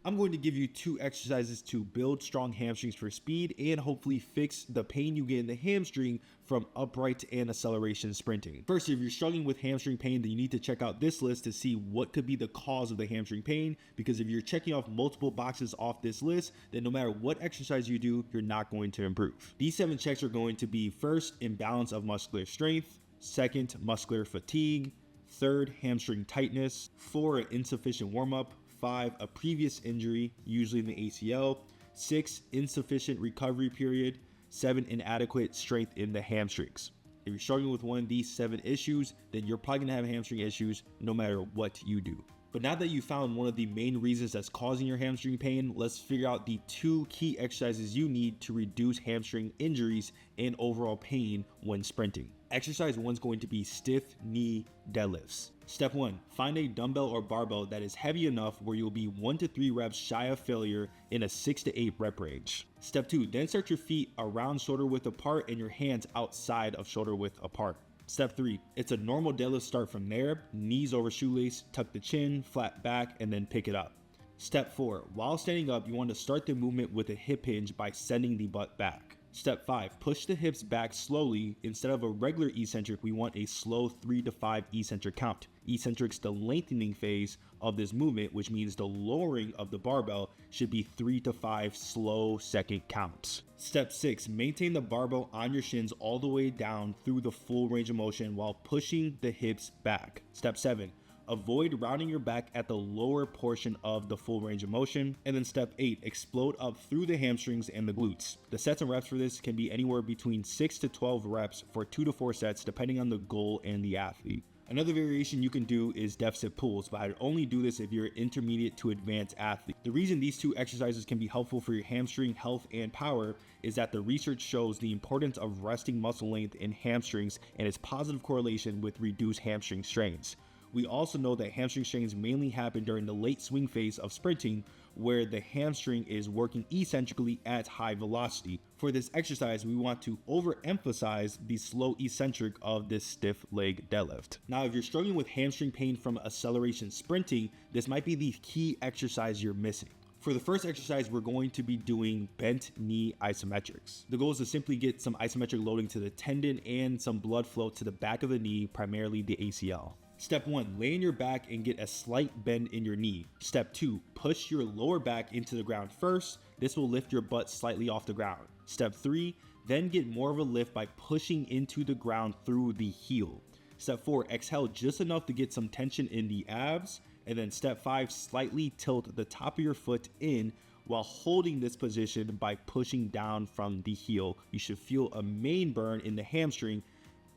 I'm going to give you 2 exercises to build strong hamstrings for speed and hopefully fix the pain you get in the hamstring from upright and acceleration sprinting. First, if you're struggling with hamstring pain, then you need to check out this list to see what could be the cause of the hamstring pain, because if you're checking off multiple boxes off this list, then no matter what exercise you do, you're not going to improve. These 7 checks are going to be: first, imbalance of muscular strength; second, muscular fatigue; third, hamstring tightness; 4, insufficient warm-up; 5, a previous injury, usually in the ACL; 6, insufficient recovery period; 7, inadequate strength in the hamstrings. If you're struggling with one of these 7 issues, then you're probably gonna have hamstring issues no matter what you do. But now that you found one of the main reasons that's causing your hamstring pain, let's figure out the 2 key exercises you need to reduce hamstring injuries and overall pain when sprinting. Exercise 1 is going to be stiff knee deadlifts. Step 1, find a dumbbell or barbell that is heavy enough where you'll be 1 to 3 reps shy of failure in a 6 to 8 rep range. Step 2, then start your feet around shoulder width apart and your hands outside of shoulder width apart. Step 3, it's a normal deadlift start from there, knees over shoelace, tuck the chin, flat back, and then pick it up. Step 4, while standing up, you want to start the movement with a hip hinge by sending the butt back. Step 5, push the hips back slowly. Instead of a regular eccentric, we want a slow 3 to 5 eccentric count. Eccentric's the lengthening phase of this movement, which means the lowering of the barbell should be 3 to 5 slow second counts. Step 6, maintain the barbell on your shins all the way down through the full range of motion while pushing the hips back. Step 7, avoid rounding your back at the lower portion of the full range of motion. And then step 8, explode up through the hamstrings and the glutes. The sets and reps for this can be anywhere between 6 to 12 reps for 2 to 4 sets, depending on the goal and the athlete. Another variation you can do is deficit pulls, but I'd only do this if you're an intermediate to advanced athlete. The reason these 2 exercises can be helpful for your hamstring health and power is that the research shows the importance of resting muscle length in hamstrings and its positive correlation with reduced hamstring strains. We also know that hamstring strains mainly happen during the late swing phase of sprinting, where the hamstring is working eccentrically at high velocity. For this exercise, we want to overemphasize the slow eccentric of this stiff leg deadlift. Now, if you're struggling with hamstring pain from acceleration sprinting, this might be the key exercise you're missing. For the first exercise, we're going to be doing bent knee isometrics. The goal is to simply get some isometric loading to the tendon and some blood flow to the back of the knee, primarily the ACL. Step 1, lay on your back and get a slight bend in your knee. Step 2, push your lower back into the ground first. This will lift your butt slightly off the ground. Step 3, then get more of a lift by pushing into the ground through the heel. Step 4, exhale just enough to get some tension in the abs. And then step 5, slightly tilt the top of your foot in while holding this position by pushing down from the heel. You should feel a main burn in the hamstring.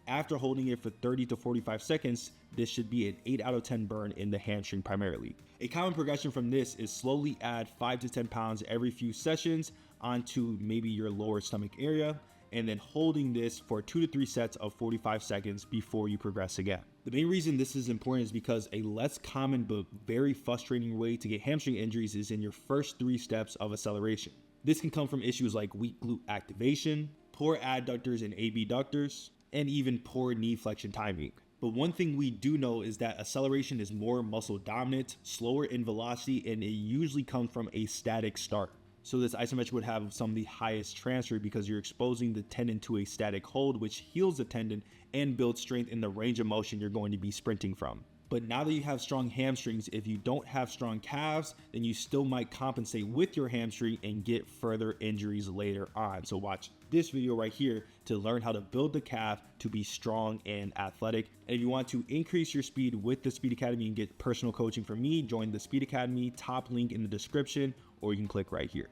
After holding it for 30 to 45 seconds, this should be an 8 out of 10 burn in the hamstring primarily. A common progression from this is slowly add 5 to 10 pounds every few sessions onto maybe your lower stomach area, and then holding this for 2 to 3 sets of 45 seconds before you progress again. The main reason this is important is because a less common but very frustrating way to get hamstring injuries is in your first 3 steps of acceleration. This can come from issues like weak glute activation, poor adductors and abductors, and even poor knee flexion timing. But one thing we do know is that acceleration is more muscle dominant, slower in velocity, and it usually comes from a static start. So this isometric would have some of the highest transfer because you're exposing the tendon to a static hold, which heals the tendon and builds strength in the range of motion you're going to be sprinting from. But now that you have strong hamstrings, if you don't have strong calves, then you still might compensate with your hamstring and get further injuries later on. So watch this video right here to learn how to build the calf to be strong and athletic. And if you want to increase your speed with the Speed Academy and get personal coaching from me, join the Speed Academy, top link in the description, or you can click right here.